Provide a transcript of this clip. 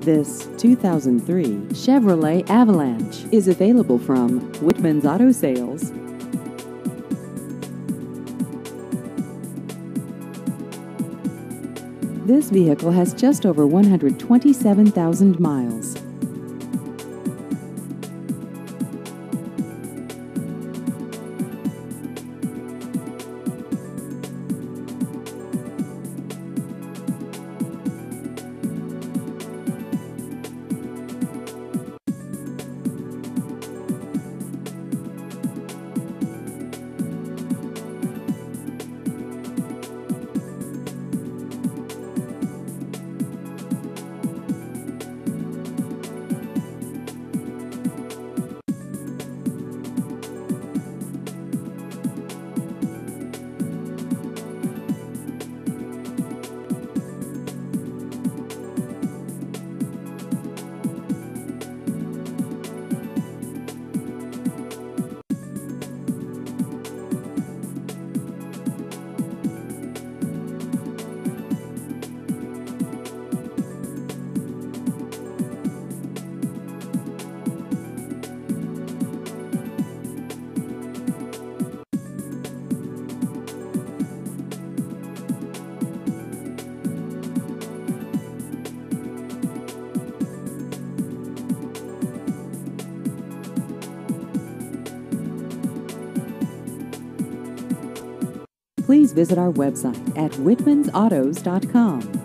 This 2003 Chevrolet Avalanche is available from Whitman's Auto Sales. This vehicle has just over 127,000 miles. Please visit our website at whitmansautos.com.